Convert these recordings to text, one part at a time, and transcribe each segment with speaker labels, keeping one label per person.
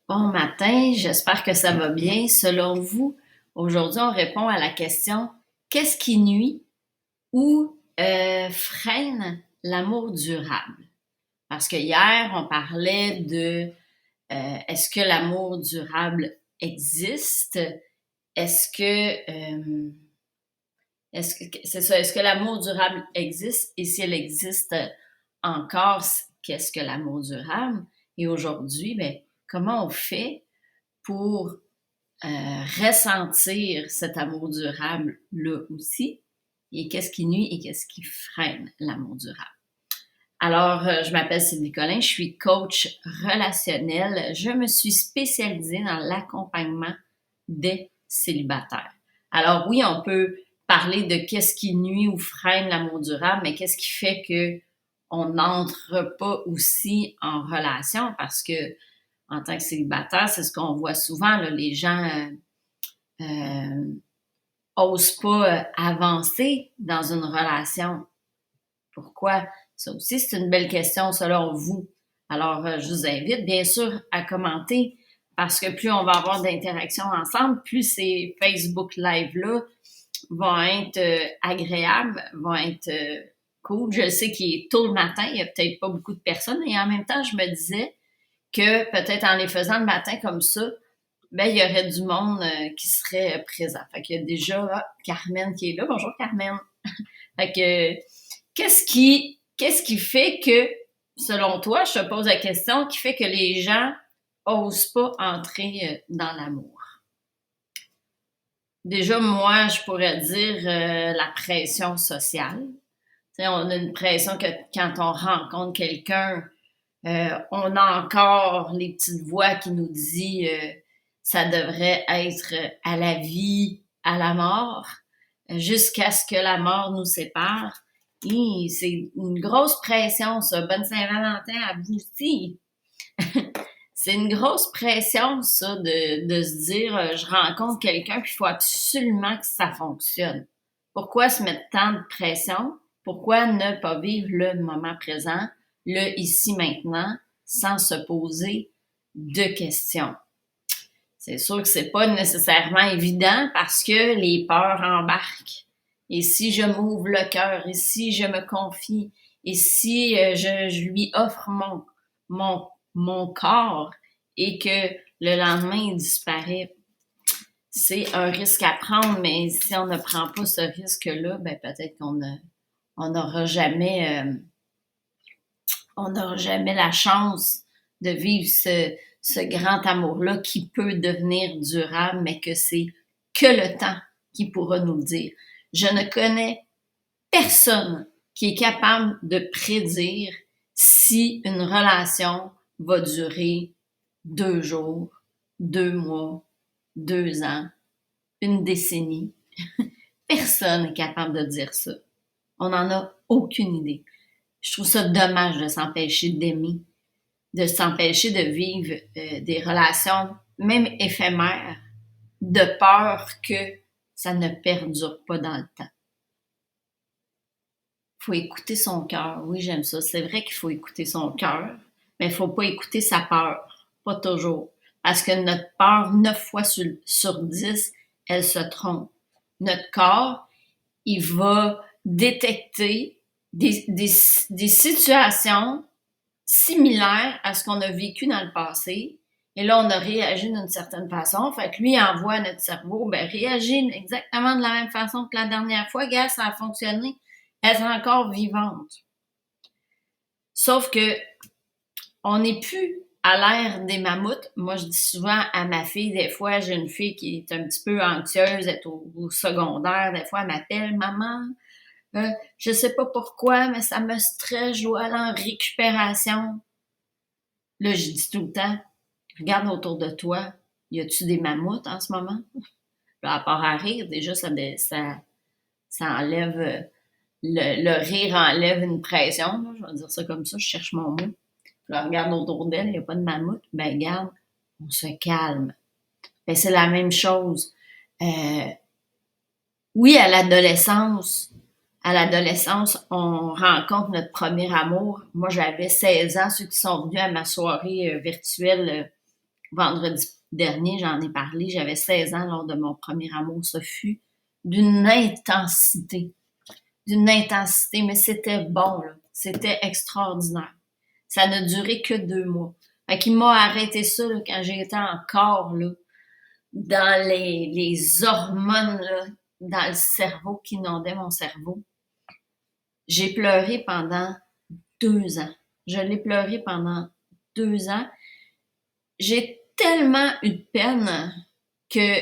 Speaker 1: Bon matin, j'espère que ça va bien. Selon vous, aujourd'hui, on répond à la question: qu'est-ce qui nuit ou freine l'amour durable? Parce que hier, on parlait de est-ce que l'amour durable existe? Est-ce que c'est ça, est-ce que l'amour durable existe? Et si elle existe encore, qu'est-ce que l'amour durable? Et aujourd'hui, ben, comment on fait pour ressentir cet amour durable-là aussi, et qu'est-ce qui nuit et qu'est-ce qui freine l'amour durable. Alors, je m'appelle Sylvie Collin, je suis coach relationnel. Je me suis spécialisée dans l'accompagnement des célibataires. Alors oui, on peut parler de qu'est-ce qui nuit ou freine l'amour durable, mais qu'est-ce qui fait que on n'entre pas aussi en relation, parce que en tant que célibataire, c'est ce qu'on voit souvent, là, les gens osent pas avancer dans une relation. Pourquoi? Ça aussi, c'est une belle question selon vous. Alors, je vous invite bien sûr à commenter, parce que plus on va avoir d'interactions ensemble, plus ces Facebook Live-là vont être agréables, vont être cool. Je sais qu'il est tôt le matin, il n'y a peut-être pas beaucoup de personnes, et en même temps, je me disais que peut-être en les faisant le matin comme ça, ben, il y aurait du monde qui serait présent. Fait qu'il y a déjà Carmen qui est là. Bonjour Carmen. Fait que qu'est-ce qui fait que, selon toi, je te pose la question, qui fait que les gens osent pas entrer dans l'amour? Déjà, moi, je pourrais dire la pression sociale. T'sais, on a une pression que quand on rencontre quelqu'un, on a encore les petites voix qui nous disent ça devrait être à la vie, à la mort, jusqu'à ce que la mort nous sépare. Et c'est une grosse pression, ça. Bonne Saint-Valentin à vous aussi. C'est une grosse pression, ça, de se dire je rencontre quelqu'un, puis il faut absolument que ça fonctionne. Pourquoi se mettre tant de pression? Pourquoi ne pas vivre le moment présent, le ici maintenant, sans se poser de questions? C'est sûr que c'est pas nécessairement évident, parce que les peurs embarquent. Et si je m'ouvre le cœur, et si je me confie, et si je lui offre mon corps, et que le lendemain il disparaît, c'est un risque à prendre. Mais si on ne prend pas ce risque-là, ben peut-être on n'aura jamais la chance de vivre ce grand amour-là, qui peut devenir durable, mais que c'est que le temps qui pourra nous le dire. Je ne connais personne qui est capable de prédire si une relation va durer 2 jours, 2 mois, 2 ans, une décennie. Personne n'est capable de dire ça. On n'en a aucune idée. Je trouve ça dommage de s'empêcher d'aimer, de s'empêcher de vivre des relations, même éphémères, de peur que ça ne perdure pas dans le temps. Il faut écouter son cœur. Oui, j'aime ça. C'est vrai qu'il faut écouter son cœur, mais il ne faut pas écouter sa peur. Pas toujours. Parce que notre peur, 9 fois sur 10, elle se trompe. Notre corps, il va détecter des situations similaires à ce qu'on a vécu dans le passé. Et là, on a réagi d'une certaine façon. Fait que lui, il envoie à notre cerveau, ben, réagis exactement de la même façon que la dernière fois. Gars, ça a fonctionné. Elle est encore vivante. Sauf que on n'est plus à l'ère des mammouths. Moi, je dis souvent à ma fille, des fois, j'ai une fille qui est un petit peu anxieuse, elle est au secondaire, des fois, elle m'appelle « Maman, je sais pas pourquoi, mais ça me stresse, je dois aller en récupération. » Là, je dis tout le temps, regarde autour de toi, y a-tu des mammouths en ce moment? Là, à part à rire, déjà, ça enlève, le rire enlève une pression, là, je vais dire ça comme ça, je cherche mon mot. Je regarde autour d'elle, il n'y a pas de mammouth, ben regarde, on se calme. Ben, c'est la même chose. Oui, à l'adolescence, on rencontre notre premier amour. Moi, j'avais 16 ans, ceux qui sont venus à ma soirée virtuelle vendredi dernier, j'en ai parlé, j'avais 16 ans lors de mon premier amour. Ce fut d'une intensité, mais c'était bon, là. C'était extraordinaire. Ça n'a duré que 2 mois. Fait qu'il m'a arrêté ça là, quand j'étais encore là, dans les hormones là, dans le cerveau qui inondaient mon cerveau. J'ai pleuré pendant 2 ans. Je l'ai pleuré pendant 2 ans. J'ai tellement eu de peine que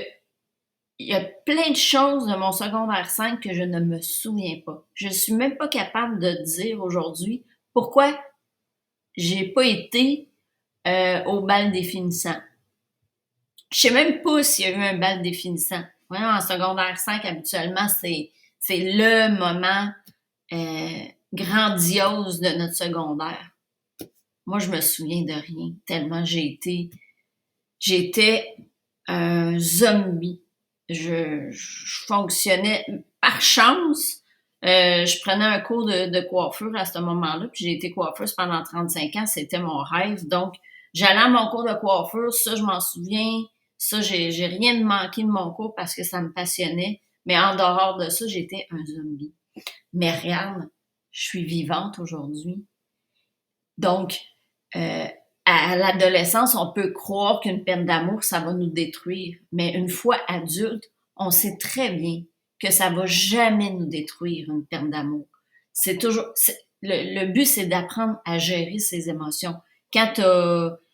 Speaker 1: il y a plein de choses de mon secondaire 5 que je ne me souviens pas. Je suis même pas capable de dire aujourd'hui pourquoi j'ai pas été au bal définissant. Je sais même pas s'il y a eu un bal définissant. Voyons, en secondaire 5, habituellement, c'est le moment grandiose de notre secondaire. Moi, je me souviens de rien, tellement j'étais un zombie. Je fonctionnais par chance. Je prenais un cours de coiffure à ce moment-là, puis j'ai été coiffeuse pendant 35 ans, c'était mon rêve. Donc, j'allais à mon cours de coiffure, ça, je m'en souviens. Ça, j'ai rien manqué de mon cours parce que ça me passionnait. Mais en dehors de ça, j'étais un zombie. Mais regarde, je suis vivante aujourd'hui. Donc, à l'adolescence, on peut croire qu'une peine d'amour, ça va nous détruire. Mais une fois adulte, on sait très bien que ça va jamais nous détruire, une peine d'amour. C'est toujours, le but, c'est d'apprendre à gérer ses émotions. Quand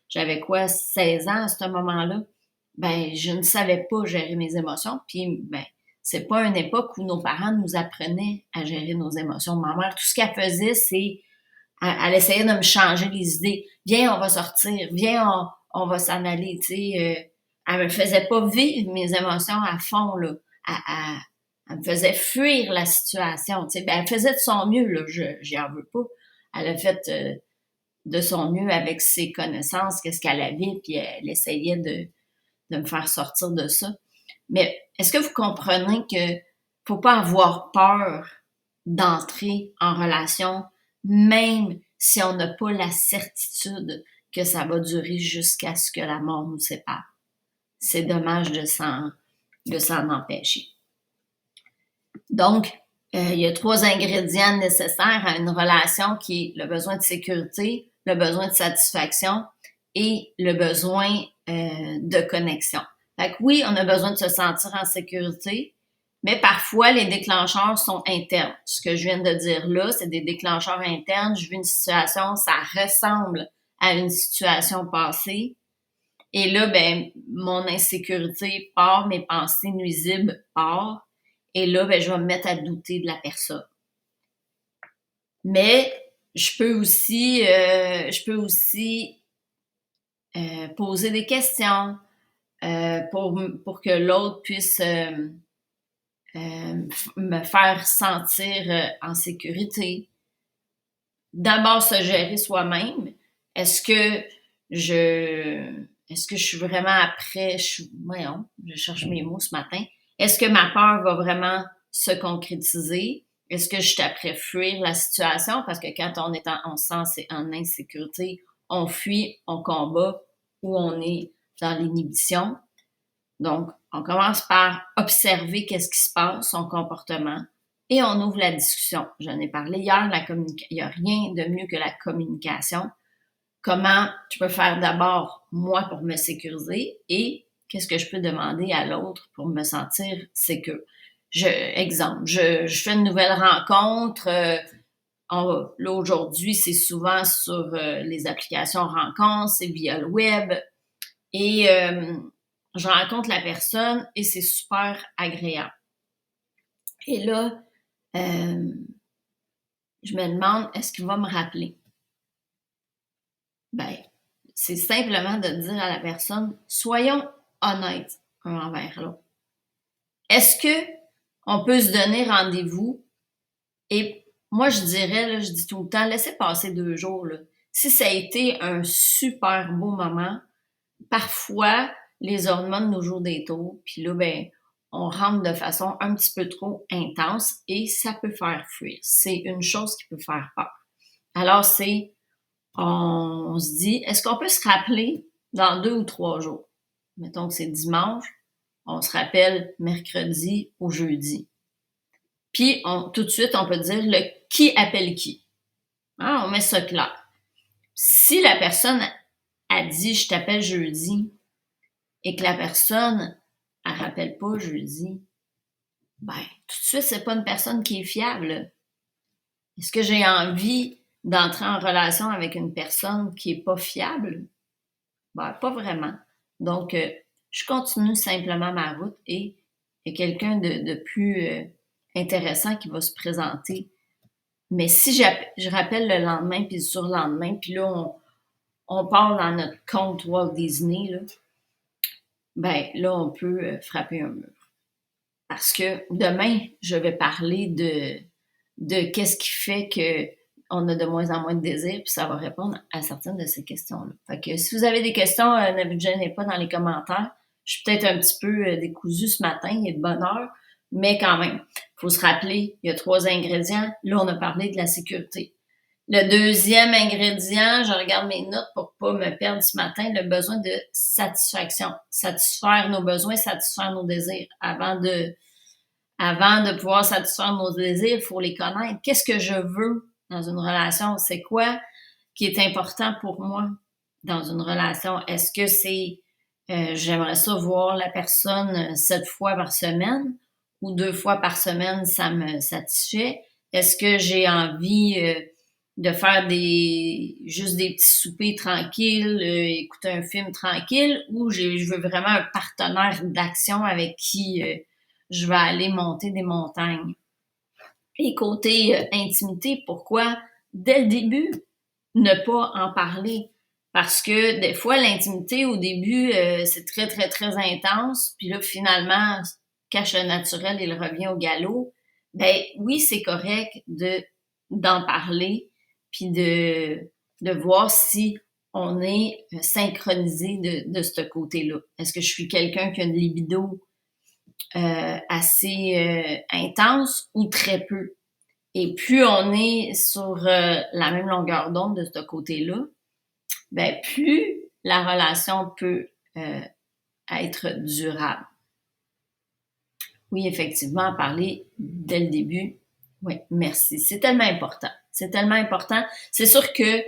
Speaker 1: j'avais quoi, 16 ans à ce moment-là, ben, je ne savais pas gérer mes émotions. Puis, ben, c'est pas une époque où nos parents nous apprenaient à gérer nos émotions. Ma mère, tout ce qu'elle faisait, c'est elle essayait de me changer les idées. Viens, on va sortir. Viens, on va s'en aller. Tu sais, elle me faisait pas vivre mes émotions à fond là. Elle me faisait fuir la situation. Tu sais, ben, elle faisait de son mieux là. J'y en veux pas. Elle a fait de son mieux avec ses connaissances, qu'est-ce qu'elle avait, puis elle essayait de me faire sortir de ça. Mais est-ce que vous comprenez que faut pas avoir peur d'entrer en relation, même si on n'a pas la certitude que ça va durer jusqu'à ce que la mort nous sépare. C'est dommage de s'en empêcher. Donc, il y a 3 ingrédients nécessaires à une relation qui est le besoin de sécurité, le besoin de satisfaction et le besoin de connexion. Fait que oui, on a besoin de se sentir en sécurité, mais parfois les déclencheurs sont internes. Ce que je viens de dire là, c'est des déclencheurs internes. Je vis une situation, ça ressemble à une situation passée. Et là, ben, mon insécurité part, mes pensées nuisibles partent. Et là, ben, je vais me mettre à douter de la personne. Mais je peux aussi poser des questions pour que l'autre puisse me faire sentir en sécurité. D'abord, se gérer soi-même. Est-ce que je suis vraiment prêt? Voyons, je cherche mes mots ce matin. Est-ce que ma peur va vraiment se concrétiser? Est-ce que je suis après fuir la situation? Parce que quand on est on se sent en insécurité, on fuit, on combat ou on est dans l'inhibition. Donc, on commence par observer qu'est-ce qui se passe, son comportement, et on ouvre la discussion. J'en ai parlé hier, il n'y a rien de mieux que la communication. Comment je peux faire d'abord moi pour me sécuriser et qu'est-ce que je peux demander à l'autre pour me sentir sécure. Exemple, je fais une nouvelle rencontre. Là, aujourd'hui, c'est souvent sur les applications rencontres, c'est via le web. Et je rencontre la personne et c'est super agréable. Et là, je me demande, est-ce qu'il va me rappeler? Ben, c'est simplement de dire à la personne, soyons honnêtes un envers l'autre. Est-ce que on peut se donner rendez-vous? Et moi, je dirais, là, je dis tout le temps, laissez passer 2 jours. Là. Si ça a été un super beau moment, parfois, les hormones nous jouent des tours, puis là, ben, on rentre de façon un petit peu trop intense et ça peut faire fuir. C'est une chose qui peut faire peur. Alors, on se dit, est-ce qu'on peut se rappeler dans 2 ou 3 jours. Mettons que c'est dimanche, on se rappelle mercredi ou jeudi. Puis, tout de suite, on peut dire le qui appelle qui. Hein, on met ça clair. Si la personne a dit « je t'appelle jeudi » et que la personne elle rappelle pas jeudi, ben, tout de suite, c'est pas une personne qui est fiable. Est-ce que j'ai envie d'entrer en relation avec une personne qui est pas fiable? Ben, pas vraiment. Donc, je continue simplement ma route et il y a quelqu'un de plus intéressant qui va se présenter. Mais si je rappelle le lendemain, puis le surlendemain, puis là, on part dans notre compte Walt Disney, là, ben là, on peut frapper un mur. Parce que demain, je vais parler de qu'est-ce qui fait qu'on a de moins en moins de désir, puis ça va répondre à certaines de ces questions-là. Fait que si vous avez des questions, ne vous gênez pas dans les commentaires. Je suis peut-être un petit peu décousue ce matin, il est de bonne heure, mais quand même, il faut se rappeler, il y a 3 ingrédients. Là, on a parlé de la sécurité. Le deuxième ingrédient, je regarde mes notes pour pas me perdre ce matin, le besoin de satisfaction. Satisfaire nos besoins, satisfaire nos désirs. Avant de pouvoir satisfaire nos désirs, il faut les connaître. Qu'est-ce que je veux dans une relation? C'est quoi qui est important pour moi dans une relation? Est-ce que c'est j'aimerais ça voir la personne 7 fois par semaine ou 2 fois par semaine, ça me satisfait? Est-ce que j'ai envie de faire juste des petits soupers tranquilles, écouter un film tranquille, ou je veux vraiment un partenaire d'action avec qui je vais aller monter des montagnes. Et côté intimité, pourquoi dès le début ne pas en parler? Parce que des fois, l'intimité au début, c'est très, très, très intense, puis là, finalement, cache le naturel et il revient au galop. Ben oui, c'est correct d'en parler, puis de voir si on est synchronisé de ce côté-là. Est-ce que je suis quelqu'un qui a une libido assez intense ou très peu? Et plus on est sur la même longueur d'onde de ce côté-là, ben plus la relation peut être durable. Oui, effectivement, parler dès le début. Oui, merci. C'est tellement important. C'est tellement important. C'est sûr que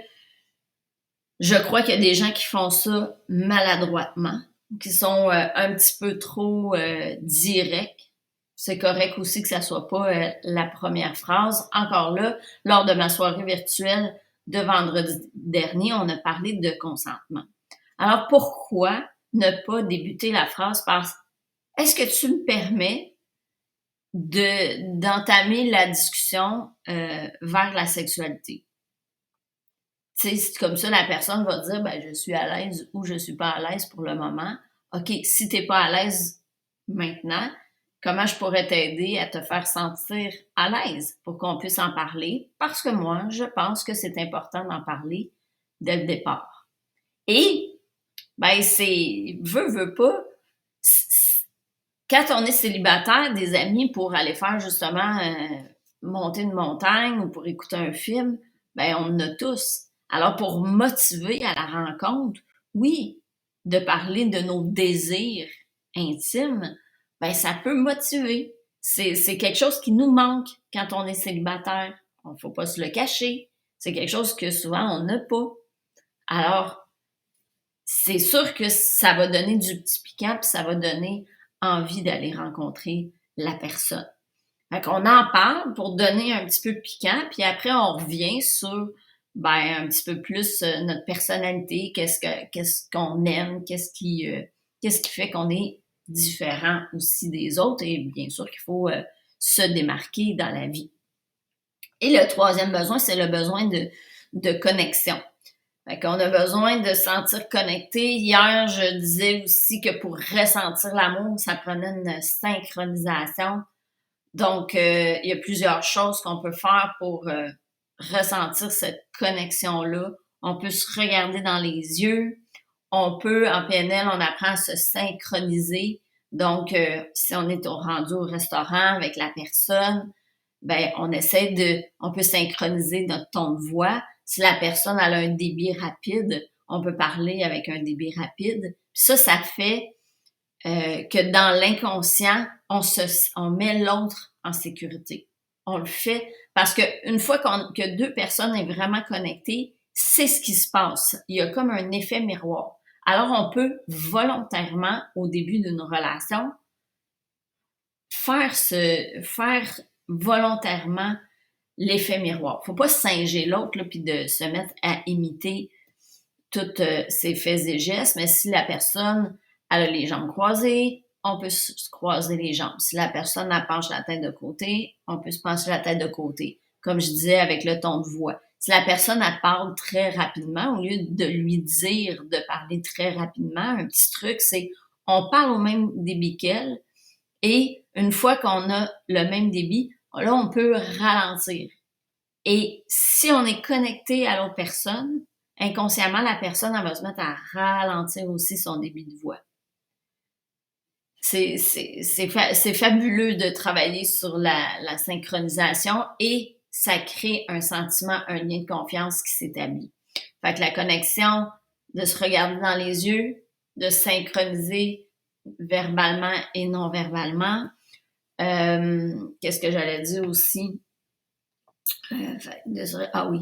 Speaker 1: je crois qu'il y a des gens qui font ça maladroitement, qui sont un petit peu trop directs. C'est correct aussi que ça soit pas la première phrase. Encore là, lors de ma soirée virtuelle de vendredi dernier, on a parlé de consentement. Alors, pourquoi ne pas débuter la phrase par « Est-ce que tu me permets d'entamer la discussion vers la sexualité? » Tu sais, c'est comme ça, la personne va dire, ben, je suis à l'aise ou je suis pas à l'aise pour le moment. OK, si t'es pas à l'aise maintenant, comment je pourrais t'aider à te faire sentir à l'aise pour qu'on puisse en parler? Parce que moi, je pense que c'est important d'en parler dès le départ. Et, ben, veut pas, quand on est célibataire, des amis pour aller faire justement monter une montagne ou pour écouter un film, ben, on en a tous. Alors, pour motiver à la rencontre, oui, de parler de nos désirs intimes, ben, ça peut motiver. C'est quelque chose qui nous manque quand on est célibataire. Il ne faut pas se le cacher. C'est quelque chose que souvent on n'a pas. Alors, c'est sûr que ça va donner du petit piquant, puis ça va donner envie d'aller rencontrer la personne. Fait qu'on en parle pour donner un petit peu de piquant, puis après on revient sur ben un petit peu plus notre personnalité, qu'est-ce qu'on aime, qu'est-ce qui fait qu'on est différent aussi des autres, et bien sûr qu'il faut se démarquer dans la vie. Et le troisième besoin, c'est le besoin de connexion. Fait qu'on a besoin de se sentir connecté. Hier, je disais aussi que pour ressentir l'amour, ça prenait une synchronisation. Donc, il y a plusieurs choses qu'on peut faire pour ressentir cette connexion-là. On peut se regarder dans les yeux. On peut, en PNL, on apprend à se synchroniser. Donc, si on est rendu au restaurant avec la personne, ben on peut synchroniser notre ton de voix. Si la personne a un débit rapide, on peut parler avec un débit rapide. Puis ça fait que dans l'inconscient, on met l'autre en sécurité. On le fait parce que une fois que deux personnes sont vraiment connectées, c'est ce qui se passe. Il y a comme un effet miroir. Alors, on peut volontairement, au début d'une relation, faire volontairement l'effet miroir. Faut pas singer l'autre puis de se mettre à imiter tous ses faits et gestes, mais si la personne elle a les jambes croisées, on peut se croiser les jambes. Si la personne elle penche la tête de côté, on peut se pencher la tête de côté. Comme je disais avec le ton de voix. Si la personne elle parle très rapidement, au lieu de lui dire de parler très rapidement, un petit truc, c'est on parle au même débit qu'elle et une fois qu'on a le même débit, là, on peut ralentir. Et si on est connecté à l'autre personne, inconsciemment, la personne elle va se mettre à ralentir aussi son débit de voix. C'est fabuleux de travailler sur la synchronisation et ça crée un sentiment, un lien de confiance qui s'établit. Fait que la connexion, de se regarder dans les yeux, de synchroniser verbalement et non verbalement. Qu'est-ce que j'allais dire aussi? Ah oui,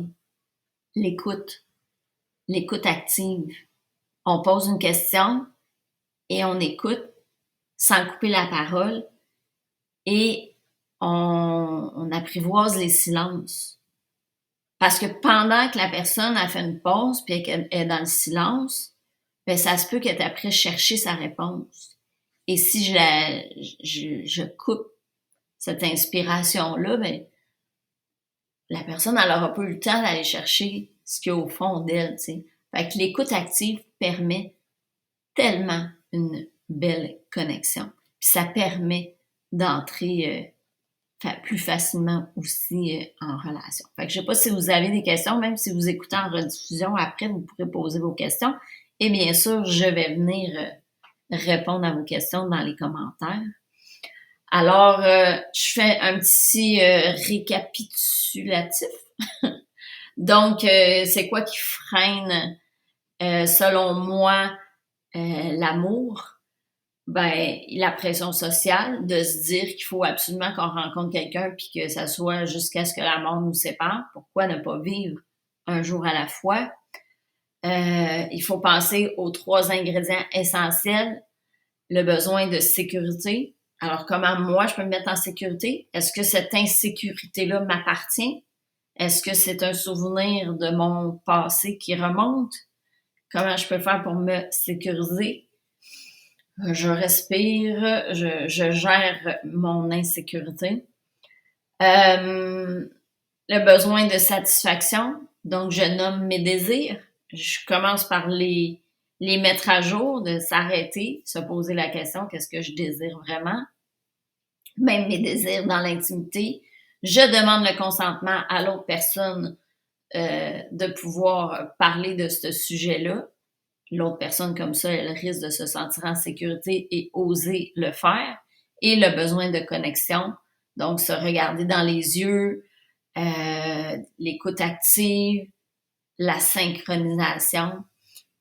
Speaker 1: l'écoute. L'écoute active. On pose une question et on écoute sans couper la parole et on apprivoise les silences. Parce que pendant que la personne a fait une pause puis qu'elle est dans le silence, ben ça se peut qu'elle ait après chercher sa réponse. Et si je coupe cette inspiration-là, ben la personne, elle n'aura pas eu le temps d'aller chercher ce qu'il y a au fond d'elle, tu sais. Fait que l'écoute active permet tellement une belle connexion. Puis ça permet d'entrer plus facilement aussi en relation. Fait que je sais pas si vous avez des questions, même si vous écoutez en rediffusion, après, vous pourrez poser vos questions. Et bien sûr, je vais venir répondre à vos questions dans les commentaires. Alors, je fais un petit récapitulatif. Donc, c'est quoi qui freine, selon moi, l'amour? Ben, la pression sociale, de se dire qu'il faut absolument qu'on rencontre quelqu'un puis que ça soit jusqu'à ce que la mort nous sépare. Pourquoi ne pas vivre un jour à la fois? Il faut penser aux 3 ingrédients essentiels. Le besoin de sécurité. Alors, comment moi, je peux me mettre en sécurité? Est-ce que cette insécurité-là m'appartient? Est-ce que c'est un souvenir de mon passé qui remonte? Comment je peux faire pour me sécuriser? Je respire, je gère mon insécurité. Le besoin de satisfaction, donc je nomme mes désirs. Je commence par les mettre à jour, de s'arrêter, se poser la question, qu'est-ce que je désire vraiment? Même mes désirs dans l'intimité. Je demande le consentement à l'autre personne de pouvoir parler de ce sujet-là. L'autre personne, comme ça, elle risque de se sentir en sécurité et oser le faire. Et le besoin de connexion, donc se regarder dans les yeux, l'écoute active, la synchronisation.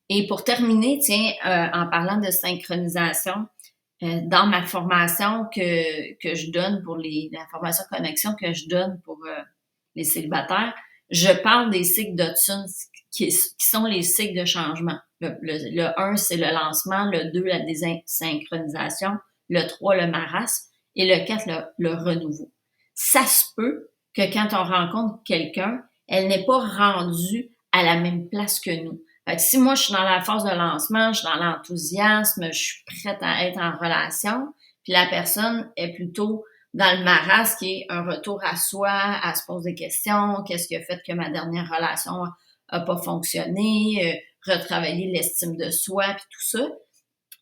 Speaker 1: Et pour terminer, tiens, en parlant de synchronisation, dans ma formation que je donne pour la formation connexion que je donne pour les célibataires, je parle des cycles d'Hudson qui sont les cycles de changement. Le 1, c'est le lancement, le 2, la désynchronisation, le 3, le marasme et le 4, le renouveau. Ça se peut que quand on rencontre quelqu'un, elle n'est pas rendue à la même place que nous. Fait que si moi, je suis dans la phase de lancement, je suis dans l'enthousiasme, je suis prête à être en relation, puis la personne est plutôt dans le marasme, qui est un retour à soi, à se poser des questions, qu'est-ce qui a fait que ma dernière relation a pas fonctionné, retravailler l'estime de soi, puis tout ça,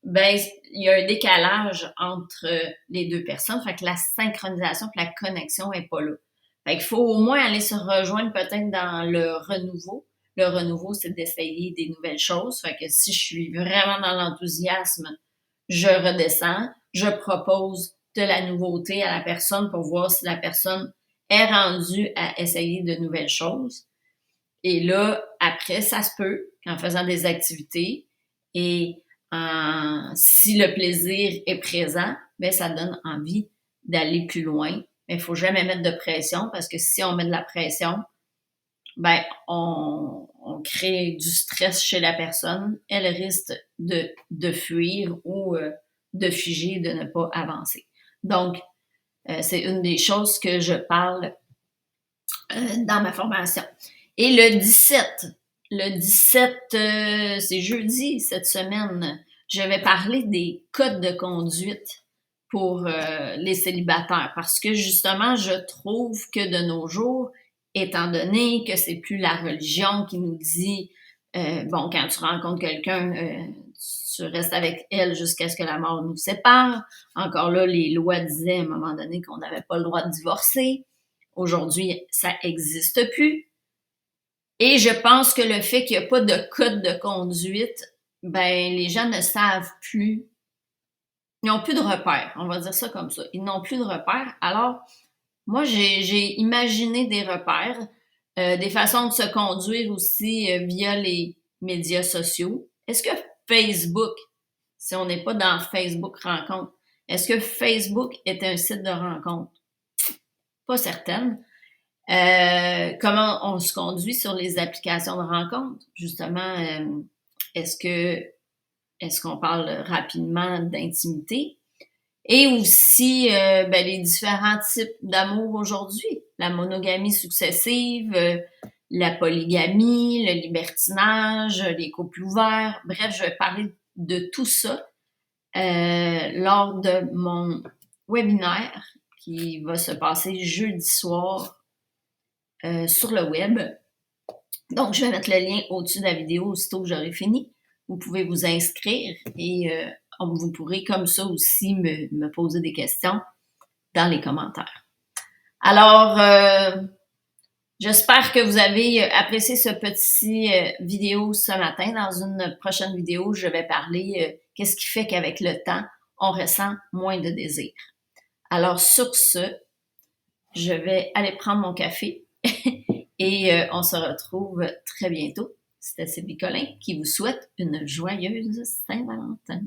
Speaker 1: ben il y a un décalage entre les deux personnes, fait que la synchronisation puis la connexion est pas là. Fait qu'il faut au moins aller se rejoindre peut-être dans le renouveau. Le renouveau, c'est d'essayer des nouvelles choses. Fait que si je suis vraiment dans l'enthousiasme, je redescends, je propose de la nouveauté à la personne pour voir si la personne est rendue à essayer de nouvelles choses. Et là, après, ça se peut qu'en faisant des activités et si le plaisir est présent, bien, ça donne envie d'aller plus loin. Mais il faut jamais mettre de pression parce que si on met de la pression, ben, on crée du stress chez la personne. Elle risque de fuir ou de figer, de ne pas avancer. Donc, c'est une des choses que je parle dans ma formation. Et le 17, c'est jeudi cette semaine, je vais parler des codes de conduite pour les célibataires parce que justement, je trouve que de nos jours, étant donné que c'est plus la religion qui nous dit bon, quand tu rencontres quelqu'un, tu restes avec elle jusqu'à ce que la mort nous sépare. Encore là, les lois disaient à un moment donné qu'on n'avait pas le droit de divorcer. Aujourd'hui, ça n'existe plus. Et je pense que le fait qu'il n'y a pas de code de conduite, ben les gens ne savent plus. Ils n'ont plus de repères, on va dire ça comme ça. Ils n'ont plus de repères. Alors, moi, j'ai imaginé des repères, des façons de se conduire aussi via les médias sociaux. Est-ce que Facebook, si on n'est pas dans Facebook Rencontre, est-ce que Facebook est un site de rencontre? Pas certaine. Comment on se conduit sur les applications de rencontre? Justement, est-ce qu'on parle rapidement d'intimité? Et aussi, ben, les différents types d'amour aujourd'hui. La monogamie successive, la polygamie, le libertinage, les couples ouverts. Bref, je vais parler de tout ça lors de mon webinaire qui va se passer jeudi soir sur le web. Donc, je vais mettre le lien au-dessus de la vidéo aussitôt que j'aurai fini. Vous pouvez vous inscrire et vous pourrez comme ça aussi me poser des questions dans les commentaires. Alors, j'espère que vous avez apprécié ce petit vidéo ce matin. Dans une prochaine vidéo, je vais parler qu'est-ce qui fait qu'avec le temps, on ressent moins de désir. Alors, sur ce, je vais aller prendre mon café et on se retrouve très bientôt. C'était Sylvie Collin qui vous souhaite une joyeuse Saint-Valentin.